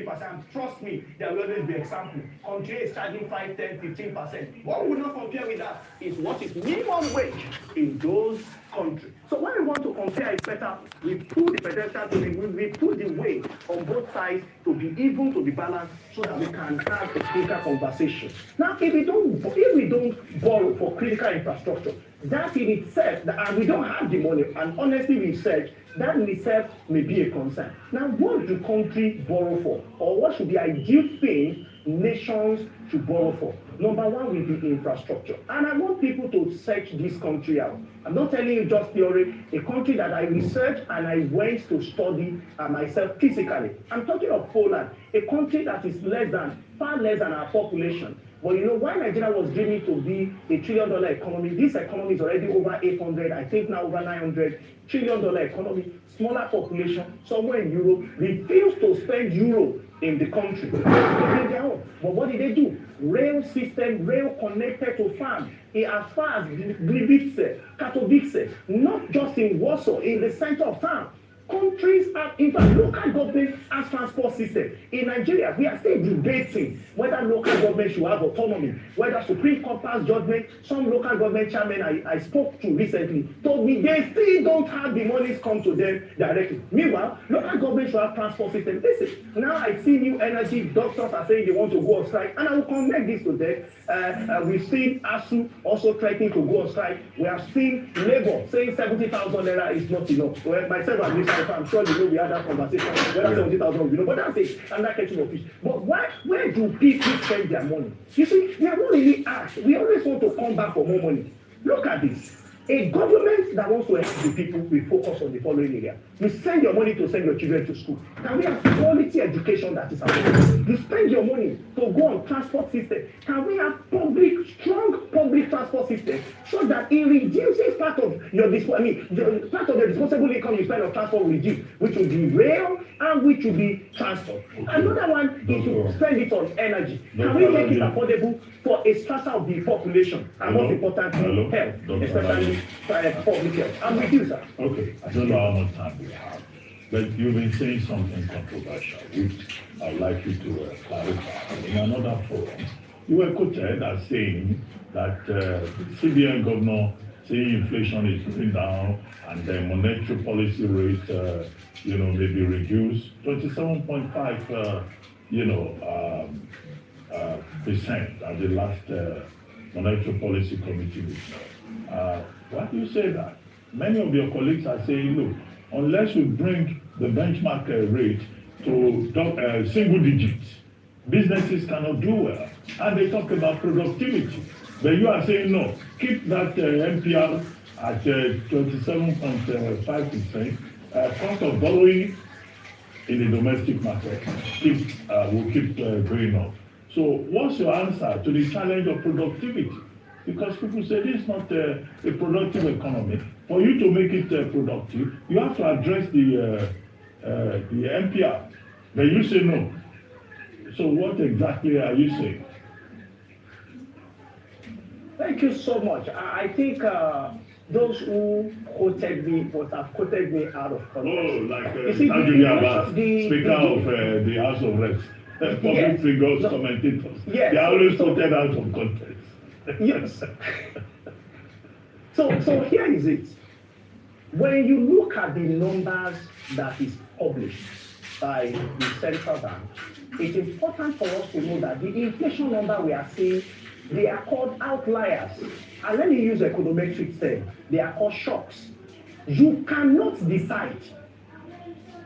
20%. And trust me, there will always be example. Country is charging 5, 10, 15%. What we will not compare with that is what is minimum wage in those countries. So when we want to compare, it's better we put the pedestal to we put the weight on both sides to be even, to be balanced, so that we can have a critical conversation. Now, if we don't borrow for critical infrastructure, that in itself, and we don't have the money, and honestly we said that in itself may be a concern. Now, what do countries borrow for, or what should be ideal thing nations should borrow for? Number one will be infrastructure, and I want people to search this country out. I'm not telling you just theory. A country that I researched and I went to study myself physically. I'm talking of Poland, a country that is far less than our population. But you know, why Nigeria was dreaming to be a $1 trillion economy, this economy is already over 800, I think now over 900 $1 trillion economy, smaller population, somewhere in Europe, refused to spend euro in the country. But what did they do? Rail system, rail connected to farm. As far as Gliwice, Katowice, not just in Warsaw, in the center of town. Countries have, in fact, local government has transport system. In Nigeria, we are still debating whether local government should have autonomy, whether Supreme Court pass judgment. Some local government chairmen I spoke to recently told me they still don't have the monies come to them directly. Meanwhile, local government should have transport system. Listen, now I see new energy doctors are saying they want to go on strike, and I will connect this to them. We've seen ASU also threatening to go on strike. We have seen Labour saying 70,000 naira is not enough. Well, myself and this, I'm sure you know we had that conversation. Whether 70,000, you know, but that's it. I'm not catching of fish. But where do people spend their money? You see, we are not really asked. We always want to come back for more money. Look at this. A government that wants to help the people will focus on the following area. You send your money to send your children to school. Can we have quality education that is available? You spend your money to go on transport system. Can we have strong public transport system so that it reduces part of your part of the disposable income you spend on transport will reduce, which will be rail and which will be transport. Okay. Another one is to spend it on energy. Can we make it affordable for a strata of the population, and most importantly, health, especially public health? I'm with you, sir. Okay, I don't know how much time we have, but you've been saying something controversial, which I'd like you to clarify. In another forum, you were quoted as saying that CBN governor saying inflation is going down and the monetary policy rate, may be reduced 27.5, percent at the last monetary policy committee meeting. Why do you say that? Many of your colleagues are saying, look, unless we bring the benchmark rate to single digits, businesses cannot do well. And they talk about productivity. But you are saying, no, keep that MPR at 27.5%. Cost of borrowing in the domestic market will keep going up. So what's your answer to the challenge of productivity? Because people say this is not a productive economy. For you to make it productive, you have to address the MPR. But you say no. So what exactly are you saying? Thank you so much. I think those who quoted me must have quoted me out of context. Oh, like Speaker of the House of Reps, public figures, commentators. Yes. They are always quoted out of context. Yes. So here is it. When you look at the numbers that is published by the central bank, it's important for us to know that the inflation number we are seeing, they are called outliers. And let me use econometric term. They are called shocks. You cannot decide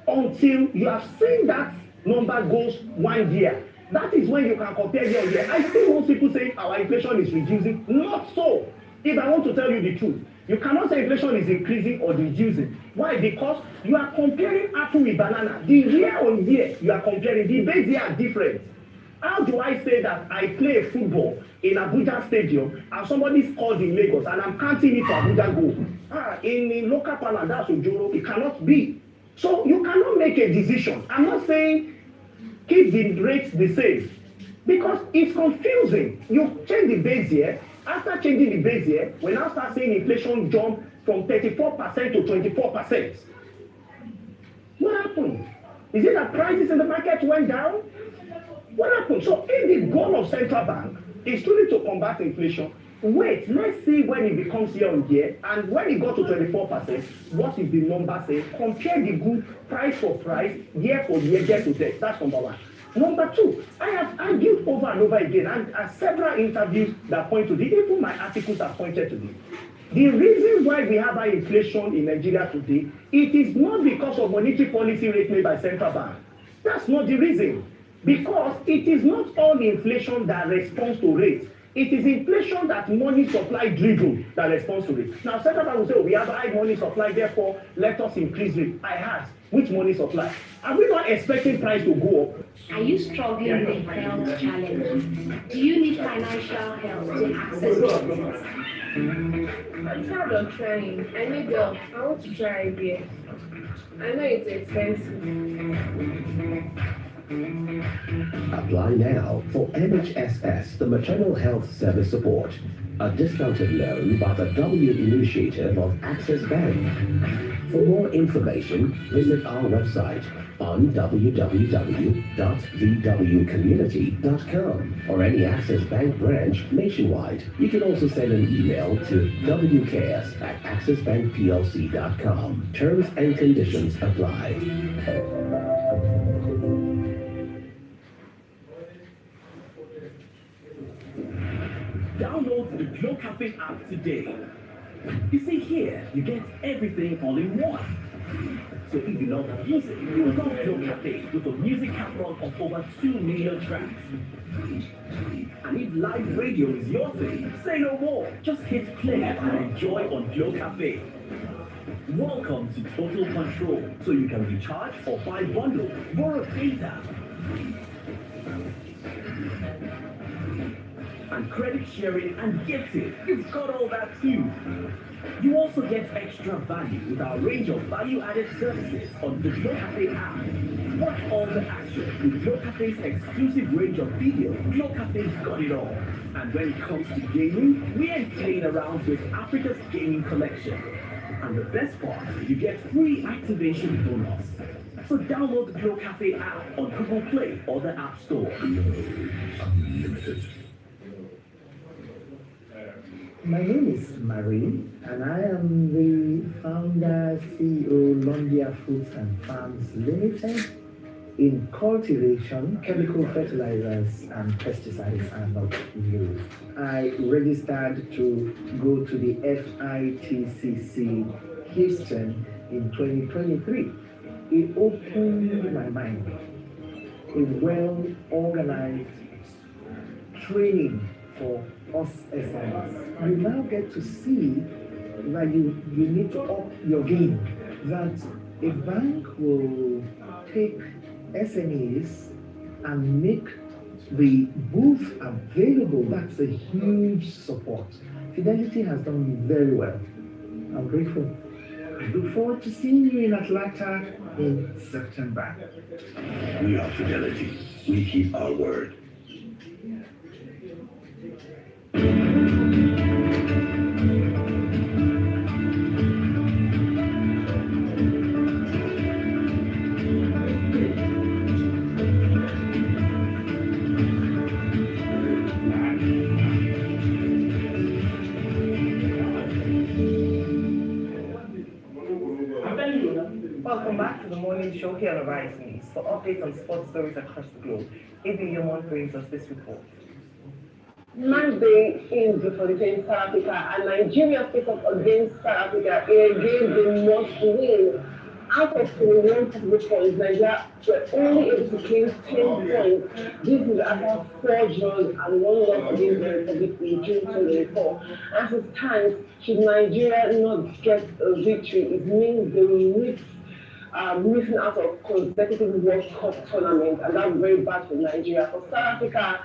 until you have seen that number goes 1 year. That is when you can compare year on year. I see most people saying our inflation is reducing. Not so. If I want to tell you the truth, you cannot say inflation is increasing or reducing. Why? Because you are comparing apple with banana. The year on year you are comparing, the base year are different. How do I say that I play football in Abuja Stadium and somebody scored in Lagos and I'm counting it for Abuja goal? In local parlance, that's Ojoro. It cannot be. So you cannot make a decision. I'm not saying keep the rates the same because it's confusing. You change the base year. After changing the base year, we now start seeing inflation jump from 34% to 24%. What happened? Is it that prices in the market went down? What happened? So if the goal of central bank is truly to combat inflation, wait, let's see when it becomes year on year, and when it got to 24%, what is the number say? Compare the good price for price, year for year, year to date. That's number one. Number two, I have argued over and over again, and several interviews that point to this, even my articles have pointed to this. The reason why we have high inflation in Nigeria today, it is not because of monetary policy rate made by central bank. That's not the reason. Because it is not all inflation that responds to rates. It is inflation that money supply driven that responds to it. Now, central bank will say, oh, we have high money supply, therefore let us increase rate. I ask, which money supply? Are we not expecting price to go up? Are you struggling with health challenges? Do you need financial help to access business? I'm tired of trying. I need help. I want to try IVF. I know it's expensive. Apply now for MHSS, the Maternal Health Service Support, a discounted loan by the W initiative of Access Bank. For more information, visit our website on www.vwcommunity.com or any Access Bank branch nationwide. You can also send an email to wks@accessbankplc.com. Terms and conditions apply. Download the Glow Cafe app today. You see here, you get everything all in one. So if you love music, you will love Glow Cafe with a music catalog of over 2 million tracks. And if live radio is your thing, say no more. Just hit play and enjoy on Glow Cafe. Welcome to Total Control, so you can recharge or buy bundles, borrow data, and credit sharing and gifting. You've got all that too. You also get extra value with our range of value-added services on the Glow Cafe app. Watch all the action with Glow Cafe's exclusive range of video. Glow Cafe's got it all. And when it comes to gaming, we ain't playing around with Africa's gaming collection. And the best part, you get free activation bonus. So download the Glow Cafe app on Google Play or the App Store. Unlimited. My name is Marie, and I am the founder, CEO, Londia Foods and Farms Limited. In cultivation, chemical fertilizers and pesticides are not used. I registered to go to the FITCC Houston in 2023. It opened my mind. A well-organized training for us SMEs. You now get to see that you need to up your game, that a bank will take SMEs and make the booth available. That's a huge support. Fidelity has done very well. I'm grateful. I look forward to seeing you in Atlanta in September. We are Fidelity. We keep our word. Welcome back to the morning show here on Rise News. For updates on sports stories across the globe, Ibi Yomon brings us this report. Monday is for the game South Africa, and Nigeria face off against South Africa in a game they must win. Out of 21 possible points, Nigeria were only able to claim 10 points. This is after 4 draws and 1 loss against the Republic in June 2024. As it stands, should Nigeria not get a victory, it means they will risk missing out of consecutive World Cup tournament, and that's very bad for Nigeria. For South Africa,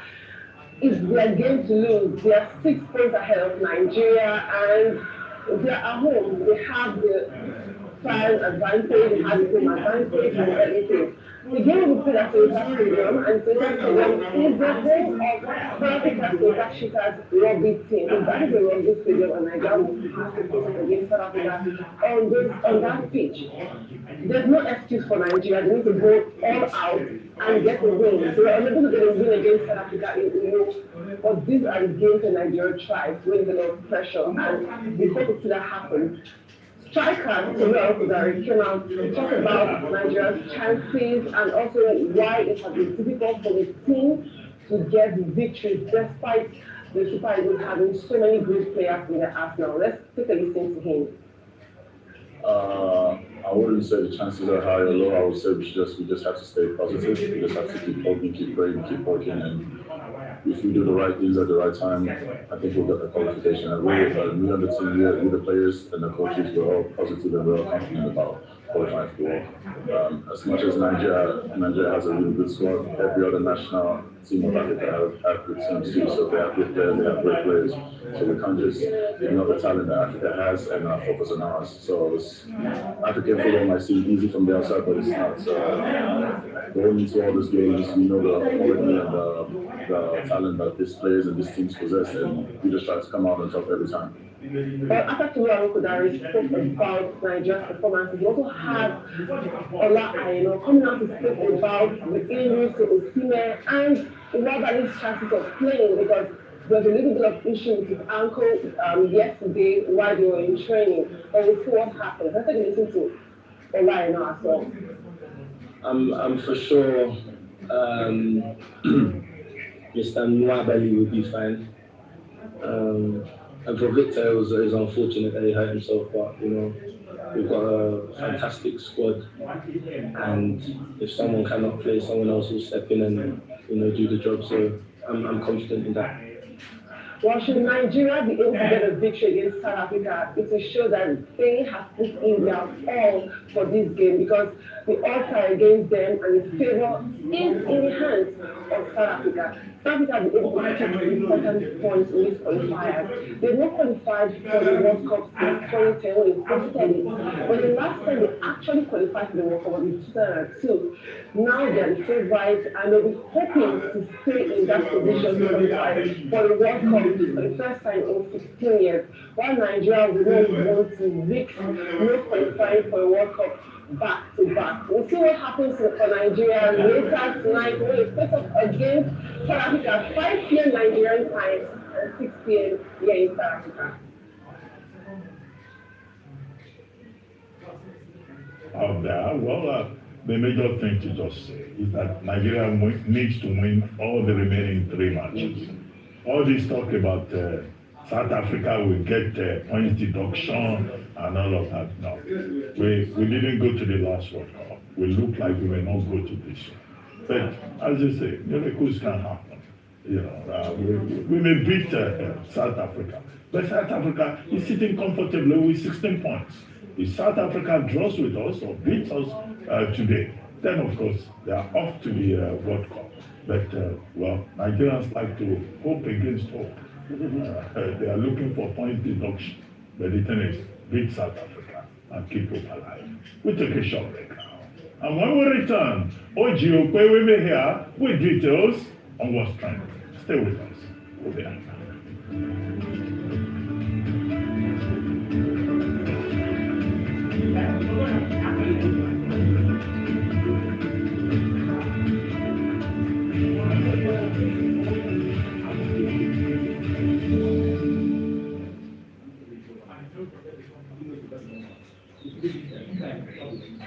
it's their game to lose. They are 6 points ahead of Nigeria, and they are at home. They have the fan advantage, they have the home advantage and everything. The game will be played at Toyota Stadium, and Toyota Stadium is the home of South Africa's Toyota Cheetahs rugby team. So that is a rugby stadium, and Nigeria will have to face against South Africa on that pitch. There's no excuse for Nigeria. They need to go all out and get a win. So we're unable to get a win against South Africa in Uyo, but these are the games that Nigeria tries with a lot of pressure, and we hope to see that happen. Striker Samuel Kudari came out to talk about Nigeria's chances and also why it has been difficult for the team to get victories despite the Super Eagles having so many great players in their arsenal. Let's take a listen to him. I wouldn't say the chances are high or low. I would say we just have to stay positive. We just have to keep hoping, keep praying, keep working, and if we do the right things at the right time, I think we'll get the qualification. And we on the team, we the players and the coaches, we're all positive and we're all confident about qualifying for the world. As much as Nigeria has a really good squad, every other national team of Africa have good teams too. So they have good players, they have great players. So we can't just ignore the talent that Africa has and focus on ours. So African football might seem easy from the outside, but it's not. So going into all these games, we know the quality and the talent that these players and these teams possess, and we just try to come out on top every time. But after Samuel Kudari spoke about Nigeria's performance, we also had Ola Aina coming out to speak about the injuries to Osimhen and Nwabali's chances of playing, because there's a little bit of issue with his ankle yesterday while they were in training. But we'll see what happens. Let's take a listen to Ola Aina as well. I'm for sure Mr. Nwabali will be fine. And for Victor, it was unfortunate that he hurt himself, but we've got a fantastic squad, and if someone cannot play, someone else will step in and do the job. So I'm confident in that. Well, should Nigeria be able to get a victory against South Africa, it will show that they have put in their all for this game, because the odds are against them and the favor is in the hands of South Africa. South Africa will be able to take important points in this qualifier. They've not qualified for the World Cup since 2010 when they hosted it. But the last time they actually qualified for the World Cup was in 2002. Now they're the favorites and they'll be hoping to stay in that position to qualify for the World Cup for the first time in 16 years. While Nigeria will not want to risk not qualifying for the World Cup back to back. We'll see what happens for Nigeria later tonight when we face up against South Africa, 5 p.m. Nigerian time and 6 p.m. here in South Africa. The major thing to just say is that Nigeria needs to win all the remaining 3 matches. All this talk about South Africa will get points deduction and all of that. No, we didn't go to the last World Cup. We look like we will not go to this one. But as you say, miracles can happen. We may beat South Africa, but South Africa is sitting comfortably with 16 points. If South Africa draws with us or beats us today, then of course they are off to the World Cup. But Nigerians like to hope against hope. They are looking for point deduction. But the thing is, beat South Africa and keep hope alive. We take a short break now. And when we return, Oji Okwe will be here with details on what's trending. Stay with us. We'll be right back.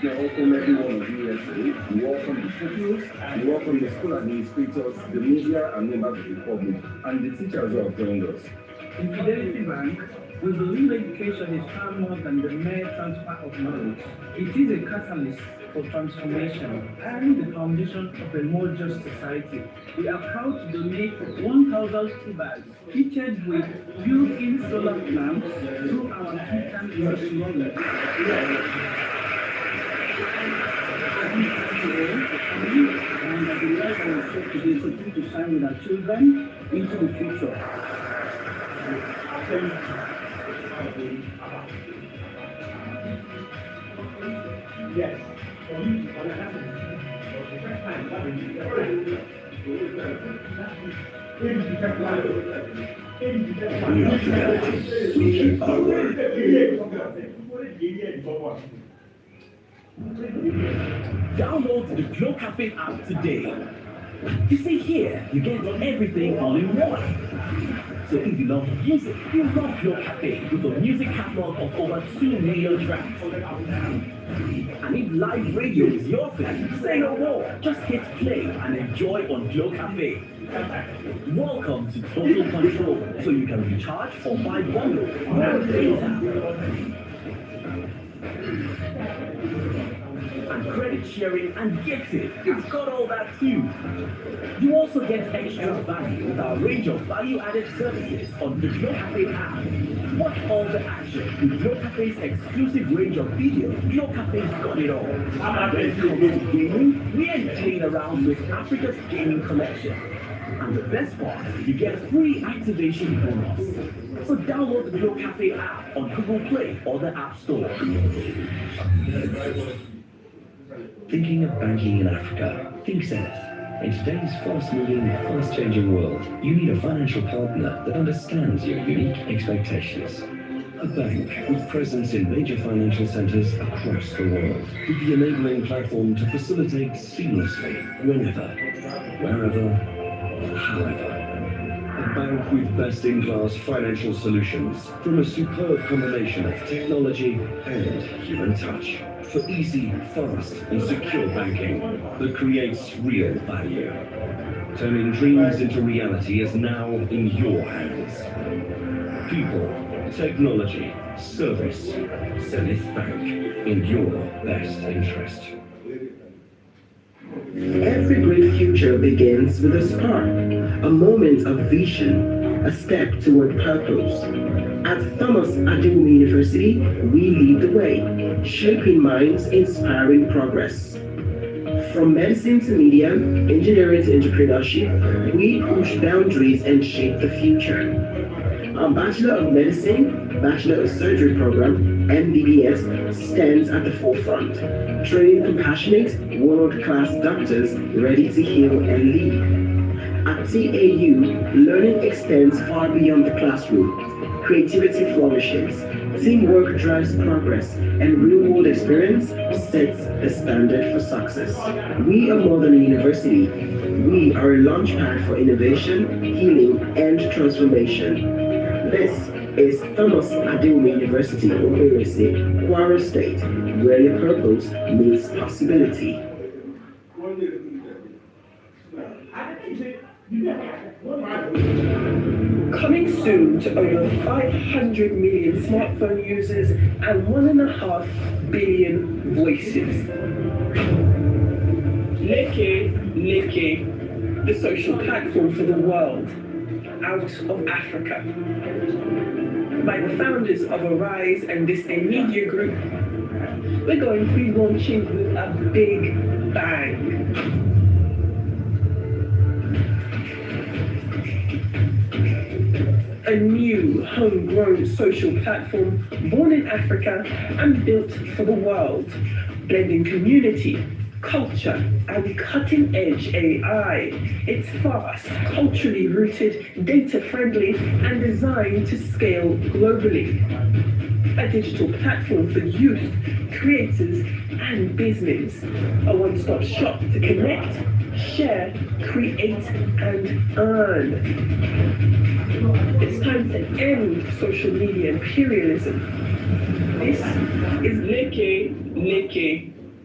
Welcome everyone of USA. We welcome the pupils, we welcome the school administrators, the media and members of the public, and the teachers who have joined us. In Fidelity Bank, we believe education is far more than the mere transfer of knowledge. It is a catalyst for transformation and the foundation of a more just society. We are proud to donate 1,000 school bags fitted with built-in solar lamps through our Kitan initiative. And I would like our church today to sign with our children into the future. Yes. We are fidelity. We keep our word. Download the Glow Cafe app today. You see here, you get everything all in one. So if you love music, you love Glow Cafe with a music catalog of over 2 million tracks. And if live radio is your thing, say no more. Just hit play and enjoy on Glow Cafe. Welcome to Total Control, so you can recharge or buy bundles more data. And credit sharing and gifting. You've got all that too. You also get extra value with our range of value-added services on the Glow Cafe app. Watch all the action with Glow Cafe's exclusive range of video. Glow Cafe's got it all. When it comes to gaming, we ain't playing around with Africa's gaming collection. And the best part, you get free activation bonus. So download the Glow Cafe app on Google Play or the App Store. Thinking of banking in Africa? Think Zenith. In today's fast-moving, fast-changing world, you need a financial partner that understands your unique expectations. A bank with presence in major financial centers across the world, with the enabling platform to facilitate seamlessly, whenever, wherever, however. A bank with best-in-class financial solutions from a superb combination of technology and human touch. For easy, fast, and secure banking that creates real value. Turning dreams into reality is now in your hands. People, technology, service, Zenith Bank, in your best interest. Every great future begins with a spark, a moment of vision, a step toward purpose. At Thomas Adewume University, we lead the way, shaping minds, inspiring progress. From medicine to media, engineering to entrepreneurship, we push boundaries and shape the future. Our Bachelor of Medicine, Bachelor of Surgery program, MBBS, stands at the forefront, training compassionate, world-class doctors ready to heal and lead. At TAU, learning extends far beyond the classroom. Creativity flourishes, teamwork drives progress, and real-world experience sets the standard for success. We are more than a university. We are a launchpad for innovation, healing, and transformation. This is Thomas Adewume University, Owerri, Kwara State, where your purpose meets possibility. Coming soon to over 500 million smartphone users and 1.5 billion voices. Leke, the social platform for the world, out of Africa. By the founders of Arise and this Media Group, we're going to be launching with a big bang. A new homegrown social platform born in Africa and built for the world, blending community, culture, and cutting-edge AI. It's fast, culturally rooted, data-friendly, and designed to scale globally. A digital platform for youth, creators, and business. A one-stop shop to connect, share, create, and earn. It's time to end social media imperialism. This is Leke,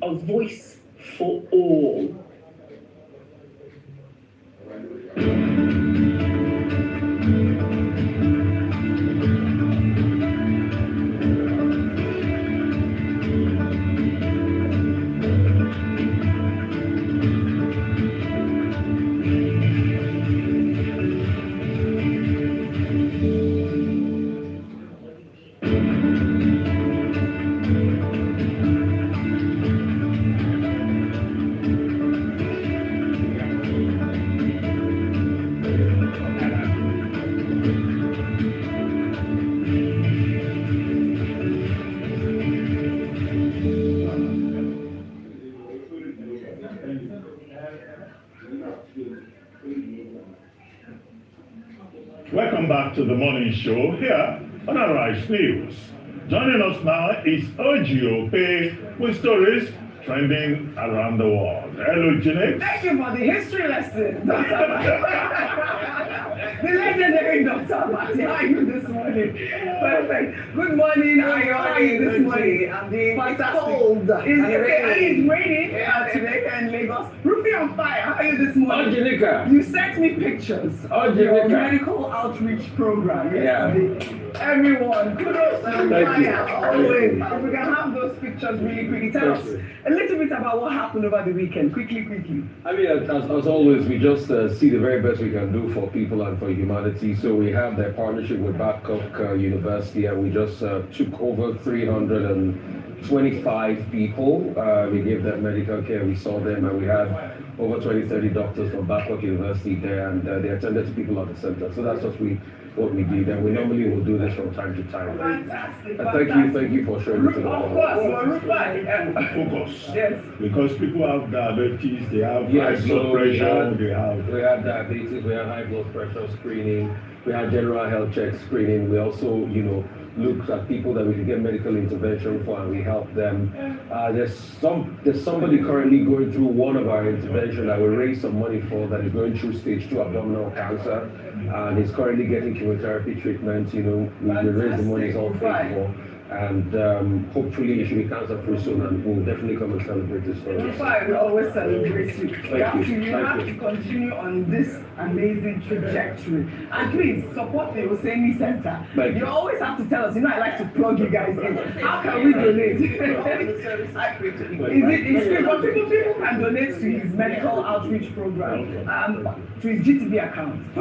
a voice for all. Welcome back to the morning show here on Arise News. Joining us now is Oji with stories trending around the world. Hello, Jeanette. Thank you for the history lesson, Dr. The legendary Dr. Marty. How are you this morning? Perfect. Good morning. How are you this morning? I'm doing cold. It's raining today in Lagos. Rufy on fire. How are you this morning? Angelica. You sent me pictures of your medical outreach program yesterday. Everyone, kudos and fire. Always. If we can have those pictures really quickly. Tell us a little bit about what happened over the weekend. Quickly. I mean, as always, we just see the very best we can do for people and for humanity. So we have their partnership with Babcock University, and we just took over 325 people. We gave them medical care. We saw them, and we had over 20-30 doctors from Babcock University there, and they attended to people at the center. So that's just what we did, and we normally will do this from time to time. Fantastic. Thank you for showing it to the Of world. course, Focus. Yes. Because people have diabetes, they have high blood pressure, we had diabetes, we had high blood pressure screening, we had general health check screening. We also, looked at people that we could get medical intervention for, and we helped them. There's somebody currently going through one of our interventions that we raised some money for, that is going through stage 2 abdominal cancer, and he's currently getting chemotherapy treatment. We raised the money, it's all paid for. And hopefully it should be cancer free soon, and we'll definitely come and celebrate this for us. We always celebrate you. You have Thank to you. continue on this amazing trajectory. And please support the Oseni Center. Thank You you. always have to tell us, I like to plug you guys in. How can we donate? Is free, but people can donate to his medical outreach program, to his GTB account. I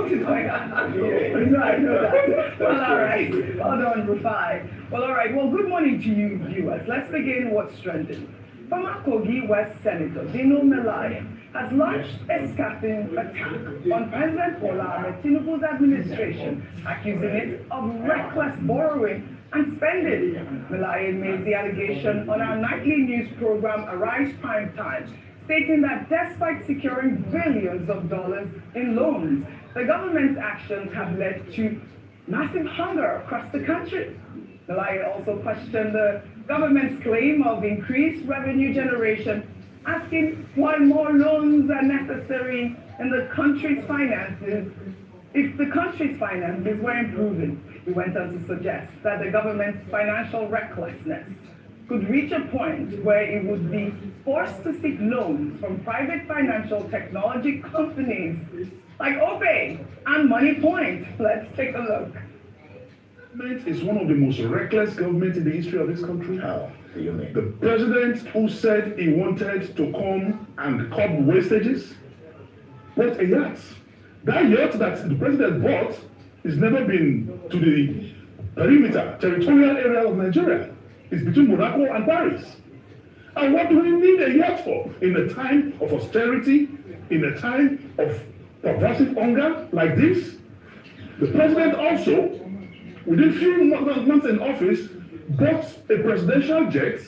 know that. Well, all right. Well done, Rufai. Well, all right. Well, good morning to you, viewers. Let's begin what's trending. Former Kogi West Senator Dino Melaye has launched a scathing attack on President Bola Ahmed Tinubu's administration, accusing it of reckless borrowing and spending. Melaye made the allegation on our nightly news program Arise Prime Time, stating that despite securing billions of dollars in loans, the government's actions have led to massive hunger across the country. Melaye also questioned the government's claim of increased revenue generation, asking why more loans are necessary in the country's finances if the country's finances were improving. He went on to suggest that the government's financial recklessness could reach a point where it would be forced to seek loans from private financial technology companies like Opay and MoneyPoint. Let's take a look. Government is one of the most reckless governments in the history of this country. How do you mean? The president who said he wanted to come and curb wastages bought a yacht. That yacht that the president bought has never been to the perimeter, territorial area of Nigeria. It's between Monaco and Paris. And what do we need a yacht for? In a time of austerity, in a time of pervasive hunger like this? The president also, within a few months in office, bought a presidential jet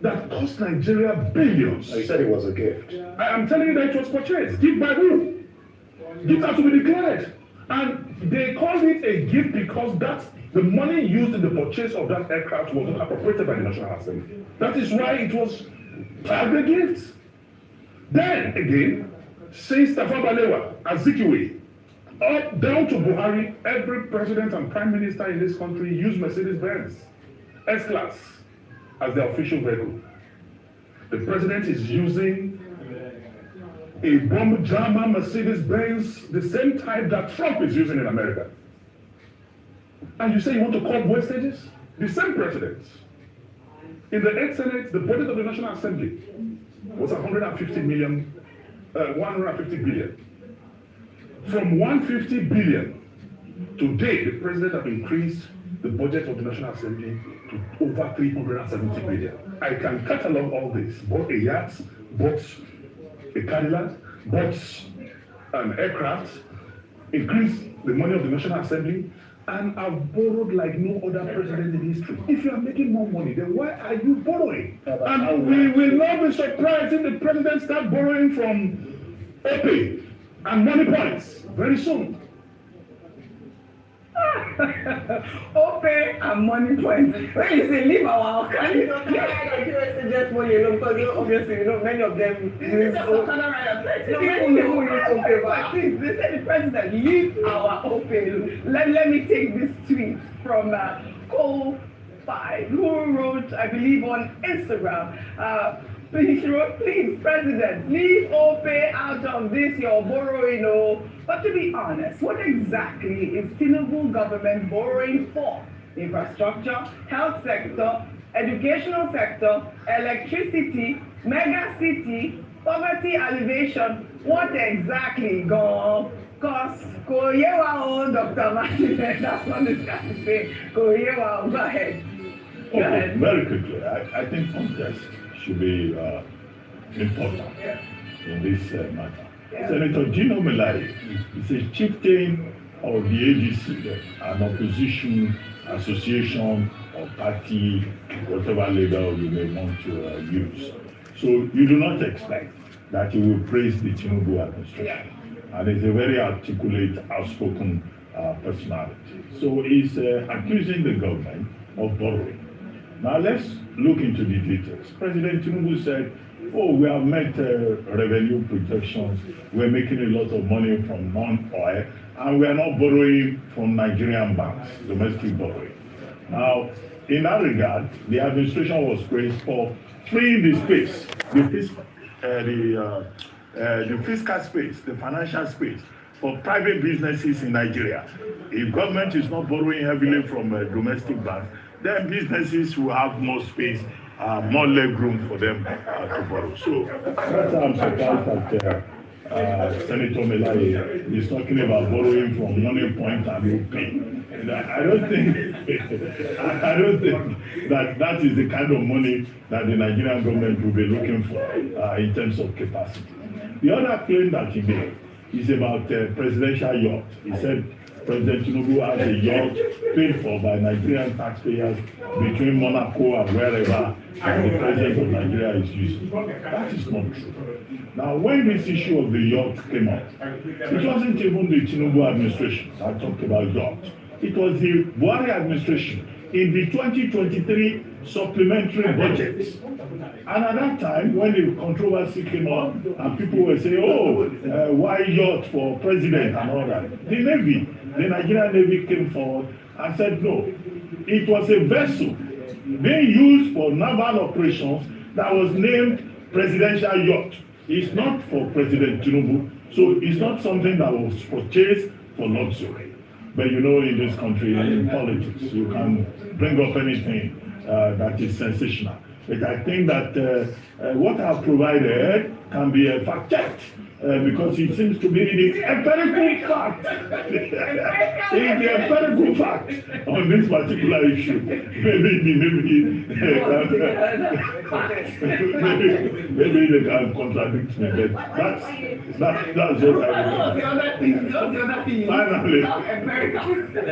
that cost Nigeria billions. You said it was a gift. I am telling you that it was purchased. Gift by who? Gift has to be declared. And they called it a gift because the money used in the purchase of that aircraft was not appropriated by the National Assembly. That is why it was part of the gift. Then again, since Tafawa Balewa, Azikiwe, up down to Buhari, every president and prime minister in this country used Mercedes-Benz S-Class as their official vehicle. The president is using a bomb jammer Mercedes-Benz, the same type that Trump is using in America. And you say you want to curb wastages? The same president. In the 8th Senate, the budget of the National Assembly was 150 billion. From 150 billion, today the president has increased the budget of the National Assembly to over 370 billion. I can catalog all this. Bought a yacht, bought a Cadillac, bought an aircraft, increased the money of the National Assembly, and I've borrowed like no other president in history. If you are making more money, then why are you borrowing? And we will not be surprised if the president starts borrowing from Opay, and money points very soon. Okay, and money points. When you say leave our can you not suggest what you know, because obviously you know many of them use people who use okay, but please they say the president leave our open. Let me take this tweet from Cole 5, who wrote, I believe, on Instagram. He wrote, please, President, leave OPE out of this, your borrowing. Oh. But to be honest, what exactly is Tinubu government borrowing for? Infrastructure, health sector, educational sector, electricity, mega city, poverty alleviation. What exactly, God? Because Koyewa, Dr. Martin, that's what this guy is saying. Koyewa, go ahead. Go ahead. Very quickly, I think context should be important in this matter. Senator Gino Melari is a chieftain of the AGC, an opposition association or party, whatever label you may want to use. So you do not expect that he will praise the Tinubu administration. And he's a very articulate, outspoken personality. So he's accusing the government of borrowing. Now let's look into the details. President Tinubu said, oh, we have met revenue projections, we're making a lot of money from non-oil, and we are not borrowing from Nigerian banks, domestic borrowing. Now, in that regard, the administration was praised for freeing the space, the fiscal space, the financial space for private businesses in Nigeria. If government is not borrowing heavily from domestic banks, then businesses will have more space, more leg room for them to borrow. So that's why I'm surprised that Senator Melari is talking about borrowing from Money Point and OPE. I don't think that is the kind of money that the Nigerian government will be looking for in terms of capacity. The other claim that he made is about presidential yacht. He said President Tinubu has a yacht paid for by Nigerian taxpayers between Monaco and wherever the president of Nigeria is using. That is not true. Now, when this issue of the yacht came up, it wasn't even the Tinubu administration that talked about yacht. It was the Buhari administration in the 2023 supplementary budget. And at that time, when the controversy came up and people were saying, oh, why yacht for president and all that, the Navy, the Nigerian Navy came forward and said, no, it was a vessel being used for naval operations that was named presidential yacht. It's not for President Tinubu, so it's not something that was purchased for luxury. But you know, in this country, in politics, you can bring up anything that is sensational. But I think that what I've provided can be fact-checked because it seems to be the empirical fact. It's the empirical fact on this particular issue. Maybe they can contradict me, but that's what I mean.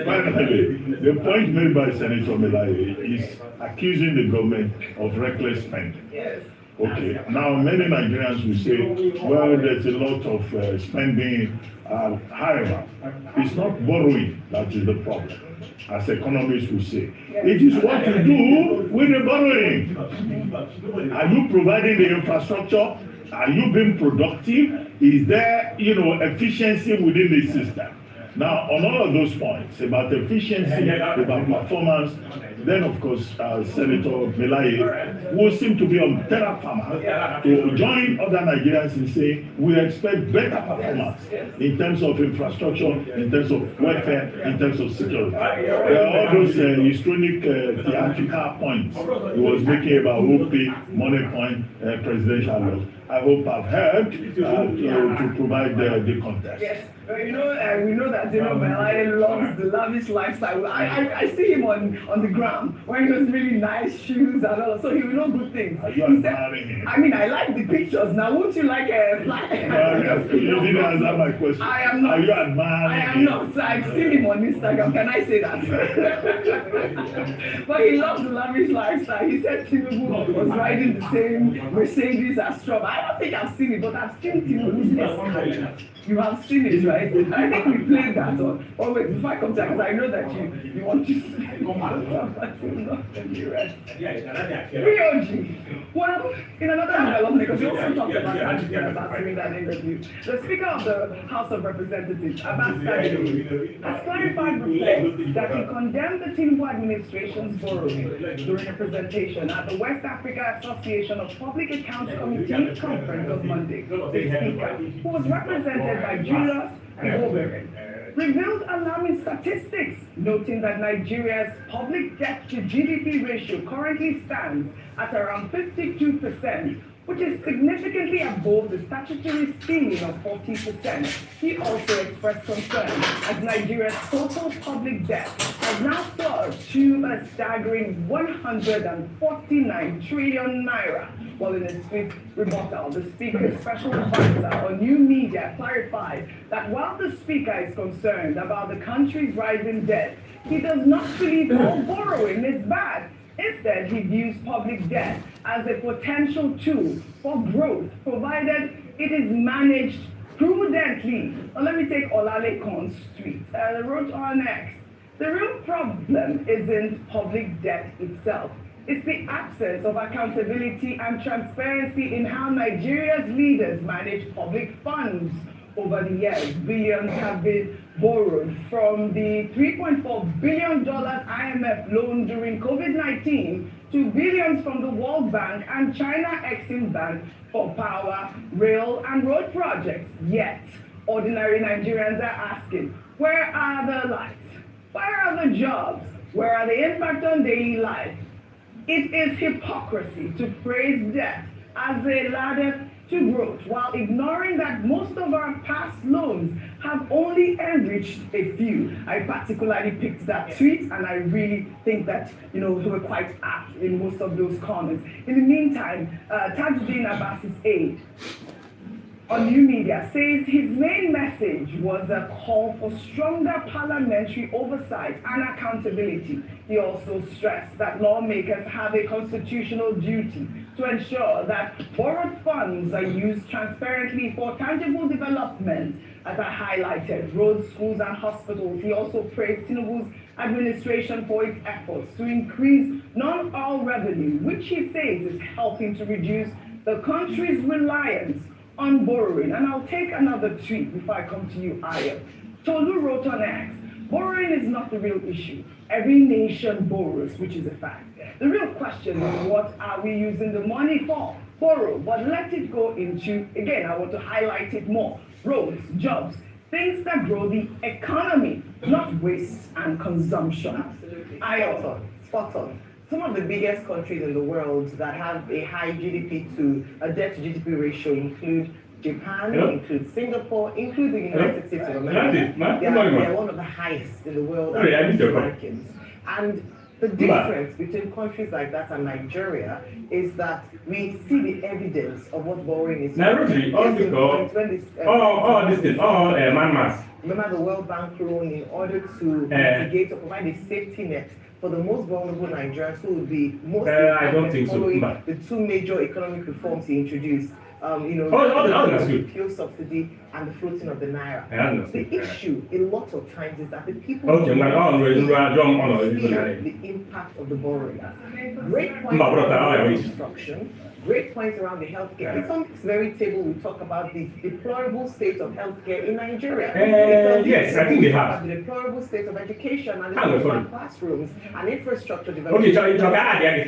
Finally, the point made by Senator Melari is accusing the government of reckless spending. Yes. Okay, now many Nigerians will say, well, there's a lot of spending. However, it's not borrowing that is the problem, as economists will say. It is what you do with the borrowing. Are you providing the infrastructure? Are you being productive? Is there, efficiency within the system? Now, on all of those points, about efficiency, about performance, then of course, Senator Melari will seem to be on terra firma to join other Nigerians in saying we expect better performance in terms of infrastructure, in terms of welfare, in terms of security. All those histrionic theatrical points he was making about OPE, Money Point, presidential law. I hope I've helped to provide the context. Yes, we know that Melari loves the lavish lifestyle. I see him on the ground wearing those really nice shoes and all, so he will know good things. You I mean, I like the pictures. Now, won't you like a fly? You didn't answer my question. I am not. Are you admiring? I am not. So I've seen him on Instagram. Can I say that? But he loves the lavish lifestyle. He said Tinubu was riding the same Mercedes as Trump. don't think I've seen it, but I've seen Tinubu's escalate. You have seen it, right? I think we played that on. Oh wait, before I come to because I know that you want to come out of the rest. POG. Well, in another development, because we also talked about that during that interview, the Speaker of the House of Representatives, Abbas Tajudeen, has clarified reports that he condemned the Tinubu administration's borrowing during a presentation at the West Africa Association of Public Accounts Committee's conference on Monday. The Speaker, who was represented by Julius Ibobere, revealed alarming statistics, noting that Nigeria's public debt to GDP ratio currently stands at around 52%, which is significantly above the statutory ceiling of 40%. He also expressed concern as Nigeria's total public debt has now soared to a staggering 149 trillion naira. While in a swift rebuttal, the Speaker's special advisor on new media clarified that while the Speaker is concerned about the country's rising debt, he does not believe all borrowing is bad. Instead, he views public debt as a potential tool for growth, provided it is managed prudently. Well, let me take Olalekan's tweet. They wrote on X, the real problem isn't public debt itself. It's the absence of accountability and transparency in how Nigeria's leaders manage public funds. Over the years, billions have been borrowed from the $3.4 billion IMF loan during COVID-19 to billions from the World Bank and China Exim Bank for power, rail, and road projects. Yet, ordinary Nigerians are asking, where are the lights? Where are the jobs? Where are the impact on daily life? It is hypocrisy to praise debt as a ladder to growth while ignoring that most of our past loans have only enriched a few. I particularly picked that tweet and I really think that, they were quite apt in most of those comments. In the meantime, Tajudeen Abbas's aide on new media says his main message was a call for stronger parliamentary oversight and accountability. He also stressed that lawmakers have a constitutional duty to ensure that borrowed funds are used transparently for tangible development. As I highlighted, roads, schools, and hospitals. He also praised Tinubu's administration for its efforts to increase non-oil revenue, which he says is helping to reduce the country's reliance on borrowing. And I'll take another tweet before I come to you, Aya. Tolu wrote on X, borrowing is not the real issue. Every nation borrows, which is a fact. The real question is, what are we using the money for? Borrow, but let it go into, again, I want to highlight it more, roads, jobs, things that grow the economy, not waste and consumption. Absolutely. Spot on. Some of the biggest countries in the world that have a high GDP to a debt to GDP ratio include Japan, include Singapore, include the United States of America. They are one of the highest in the world rankings. And the difference between countries like that and Nigeria is that we see the evidence of what borrowing is. Remember the World Bank loan in order to mitigate or provide a safety net for the most vulnerable Nigerians who would be most following the two major economic reforms he introduced. The fuel subsidy and the floating of the naira. The issue a lot of times is that the people feel the impact of the borrowing. Great points around construction, great points around the healthcare. It's on this very table we talk about the deplorable state of healthcare in Nigeria. Yes, I think they have. The deplorable state of education and the state of classrooms and infrastructure development.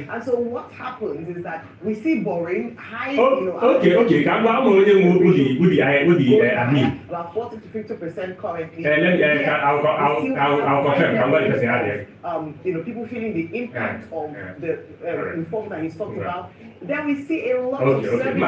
And so what happens is that we see borrowing high, about 40 to 50% currently. People feeling the impact of the reform that he's talking about. Then we see a lot of services.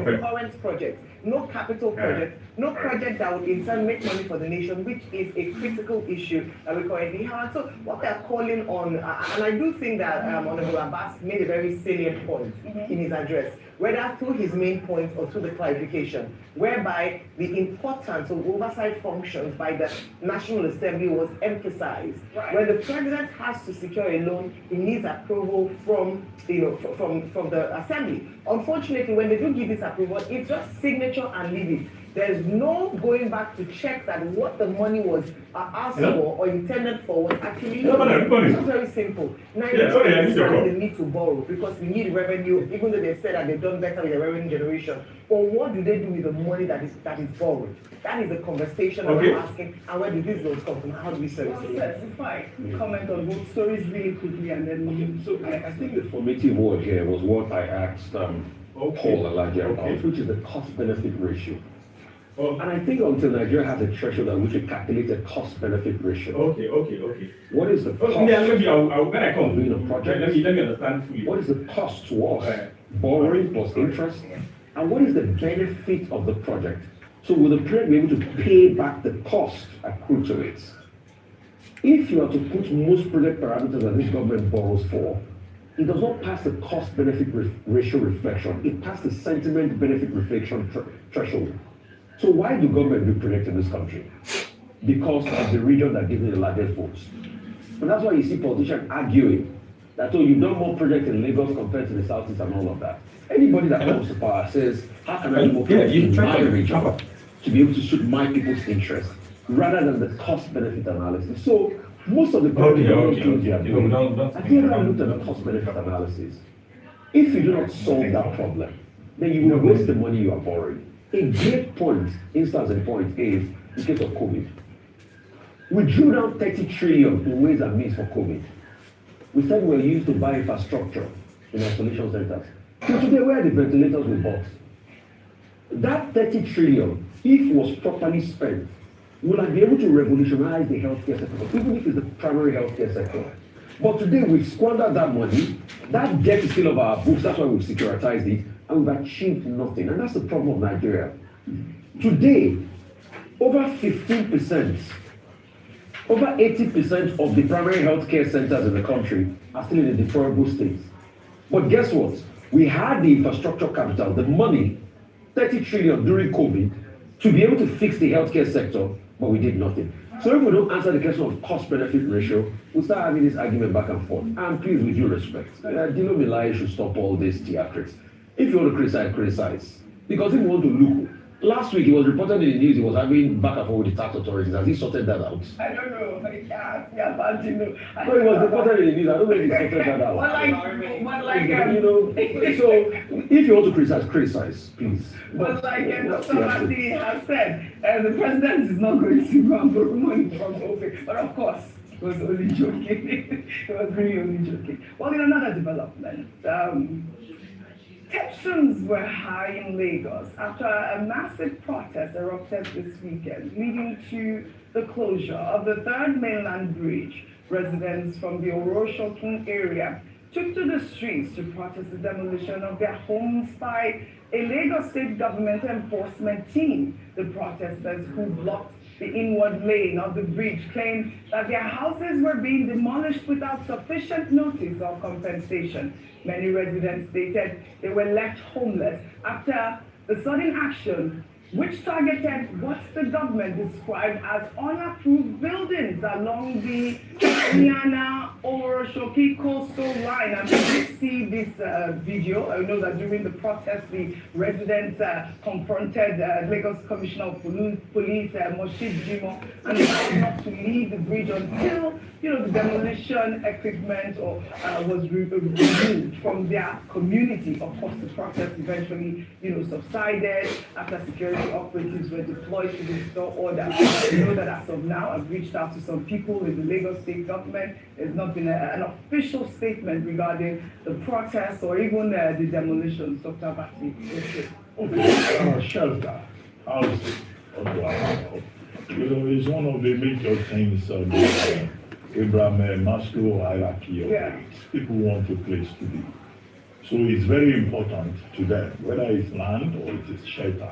Current projects, no capital project, no project that would in turn make money for the nation, which is a critical issue that we currently have. So what they're calling on, and I do think that Honorable Abbas made a very salient point in his address. whether through his main point or through the clarification, whereby the importance of oversight functions by the National Assembly was emphasized. Right. When the president has to secure a loan, he needs approval from the Assembly. Unfortunately, when they do give this approval, it's just signature and leave it. There's no going back to check that what the money was asked for or intended for was actually it's very simple. Nigerians they need to borrow because we need revenue, even though they've said that they've done better with the revenue generation. But what do they do with the money that is borrowed? That is the conversation that I'm asking. And where do these loans come from? How do we service it? Yes, if I comment on both stories really quickly and then So I think the formative word here was what I asked Paul Elijah about, which is the cost-benefit ratio. And I think until Nigeria has a threshold at which it calculates a cost-benefit ratio. Okay. What is the cost? When I come doing a project? Let me understand fully. What is the cost to us? Borrowing plus interest? And what is the benefit of the project? So will the project be able to pay back the cost accrued to it? If you are to put most project parameters that this government borrows for, it does not pass the cost-benefit ratio reflection. It passes the sentiment-benefit reflection threshold. So why do government do projects in this country? Because of the region that gives me the largest votes. And that's why you see politicians arguing that, oh, you've done more projects in Lagos compared to the Southeast and all of that. Anybody that comes to power says, how can I do more projects in my region to be able to suit my people's interests, rather than the cost-benefit analysis? So most of the people I think I looked at the cost-benefit analysis. If you do not solve that problem, then you will waste the money you are borrowing. A great instance and point is the case of COVID. We drew down 30 trillion in ways and means for COVID. We said we were used to buy infrastructure in isolation centers. So today, where are the ventilators we bought? That 30 trillion, if was properly spent, will have been able to revolutionize the healthcare sector, even if it's the primary healthcare sector. But today, we've squandered that money. That debt is still of our books. That's why we've securitized it. And we've achieved nothing. And that's the problem of Nigeria. Today, over 15%, over 80% of the primary healthcare centers in the country are still in a deplorable state. But guess what? We had the infrastructure capital, the money, 30 trillion during COVID, to be able to fix the healthcare sector, but we did nothing. So if we don't answer the question of cost-benefit ratio, we'll start having this argument back and forth. And please, with due respect, Dilo Milai should stop all this theatrics. If you want to criticize, criticize. Because if you want to look, last week it was reported in the news he was having back and forth with the tax authorities. Has he sorted that out? I don't know. But you know. No, it was reported in the news. I don't know if he sorted that out. So if you want to criticize, criticize, please. But like Dr. Mati has said, the president is not going to go and borrow money from OPEC. But of course, it was only joking. It was really only joking. Well, in another development, tensions were high in Lagos after a massive protest erupted this weekend, leading to the closure of the third mainland bridge. Residents from the Oroshokin area took to the streets to protest the demolition of their homes by a Lagos state government enforcement team. The protesters who blocked the inward lane of the bridge claimed that their houses were being demolished without sufficient notice or compensation. Many residents stated they were left homeless after the sudden action, which targeted what the government described as unapproved buildings along the Iana-Oroshoki coastal line. And when you see this video, I know that during the protest, the residents confronted Lagos Commissioner of Police, Moshid Jimo, and asked not to leave the bridge until the demolition equipment was removed from their community. Of course, the protest eventually, subsided after security operatives were deployed to restore order. I know that as of now, I've reached out to some people in the Lagos state government. There's not been an official statement regarding the protest or even the demolitions. Dr. Bati. Shelter, housing, is one of the major things of the Abraham Maslow hierarchy of needs. People want a place to be. So it's very important to them, whether it's land or it is shelter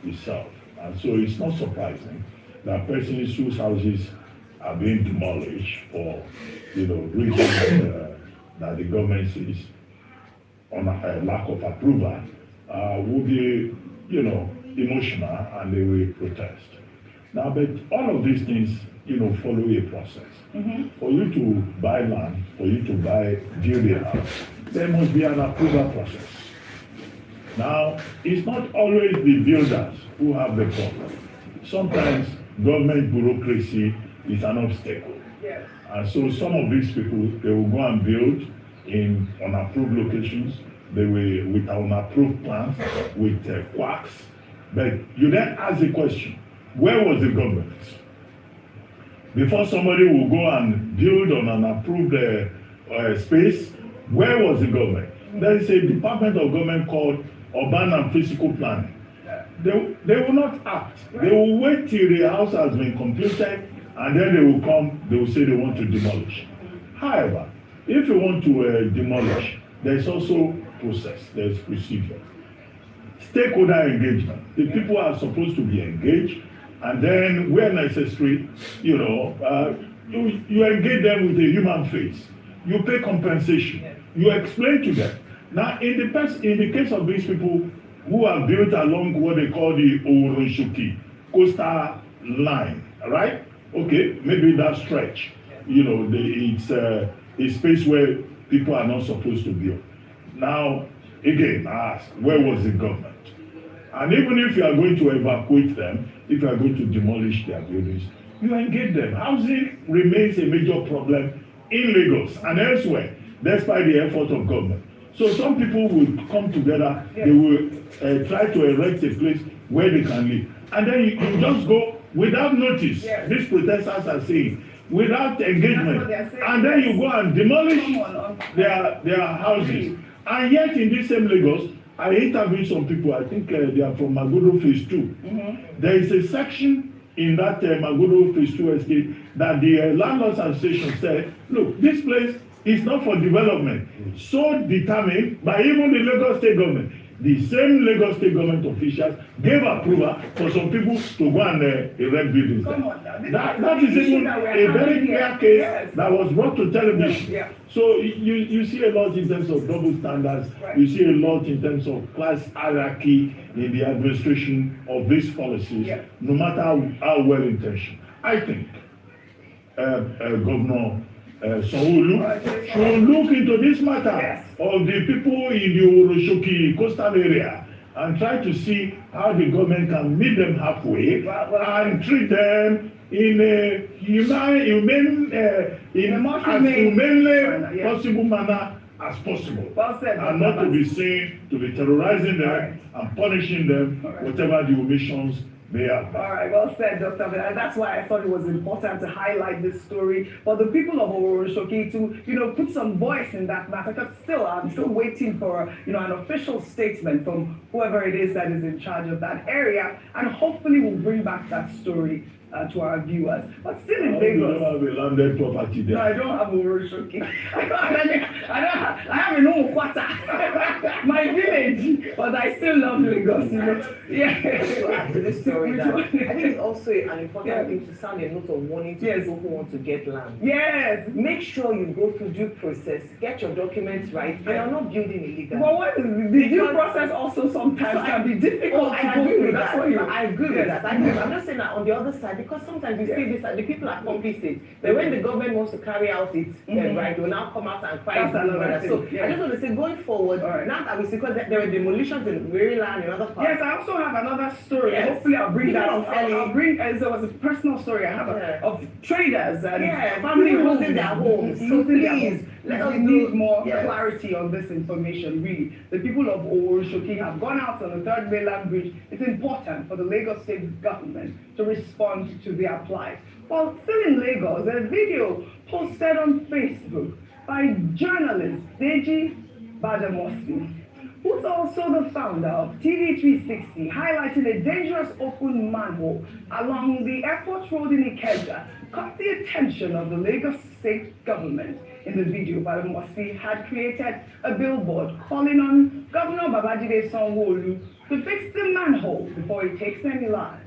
itself. And so it's not surprising that persons whose houses are being demolished for reasons that the government sees on a lack of approval will be, emotional and they will protest. Now, but all of these things, follow a process. For you to buy land, for you to build a house, there must be an approval process. Now, it's not always the builders who have the problem. Sometimes government bureaucracy is an obstacle. Yes. And so some of these people, they will go and build in unapproved locations, they will with unapproved plans, with quacks. But you then ask the question, where was the government? Before somebody will go and build on an approved space, where was the government? There is a department of government called Urban and Physical Planning. They will not act. They will wait till the house has been completed and then they will come, they will say they want to demolish. However, if you want to demolish, there's also process, there's procedure. Stakeholder engagement. The people are supposed to be engaged, and then where necessary, you engage them with a human face. You pay compensation. You explain to them. Now, in the case of these people who are built along what they call the Oronshoki coastal line, right? Okay, maybe that stretch. It's a space where people are not supposed to build. Now, again, I ask, where was the government? And even if you are going to evacuate them, if you are going to demolish their buildings, you engage them. Housing remains a major problem in Lagos and elsewhere, despite the effort of government. So some people will come together, they will try to erect a place where they can live. And then you just go without notice. These protesters are saying, without engagement. And then you go and demolish their houses. And yet in this same Lagos, I interviewed some people, I think they are from Magodo Phase 2. There is a section in that Magodo Phase 2 estate that the landlords association said, look, this place is not for development. So determined by even the Lagos State government. The same Lagos State government officials gave approval for some people to go and erect buildings. That is even a very clear case that was brought to television. So you see a lot in terms of double standards. You see a lot in terms of class hierarchy in the administration of these policies, no matter how well intentioned. I think Governor Sanwo-Olu should look into this matter of the people in the Oronshoki coastal area and try to see how the government can meet them halfway and treat them in a humanely possible manner as possible. And not to be seen to be terrorizing them and punishing them, whatever the omissions they are. All right, well said, Dr. And that's why I thought it was important to highlight this story for the people of Oronshoki to, put some voice in that matter. Because I'm still waiting for, an official statement from whoever it is that is in charge of that area, and hopefully we'll bring back that story to our viewers. But still in Lagos. You don't have a landed property there. No, I don't have Oronshoki. I have a normal quarter. My village, but I still love Lagos. To this story, that I think it's also an important thing to sound a note of warning to people who want to get land. Yes. Make sure you go through due process, get your documents right, and you're not building illegal. But what is the due process also sometimes can be difficult to go through. That's what I agree with that. I'm just saying that on the other side, because sometimes you see this, the people are complicit. But when the government wants to carry out its right, they will now come out and cry. So I just want to say, going forward, now that we see, because there were demolitions in Maryland and other parts. Yes, I also have another story. Hopefully I'll bring that up. I'll bring, there was a personal story I have of traders and family losing their homes. So please, let us need more clarity on this information, really. The people of Oronshoki have gone out on the Third Mainland Bridge. It's important for the Lagos State government to respond to their plight. While still in Lagos, a video posted on Facebook by journalist Deji Badamasi, who's also the founder of TV360, highlighting a dangerous open manhole along the airport road in Ikeja, caught the attention of the Lagos State government. In the video, Badamasi had created a billboard calling on Governor Babajide Sanwo-Olu to fix the manhole before it takes any lives.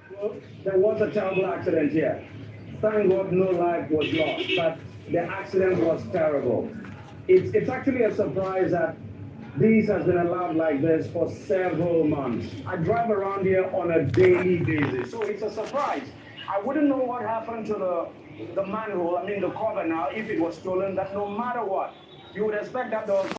Well, there was a terrible accident here. Thank God no life was lost, but the accident was terrible. It's actually a surprise that This has been allowed like this for several months. I drive around here on a daily basis, so it's a surprise. I wouldn't know what happened to the manhole, the cover now, if it was stolen, that no matter what, you would expect that the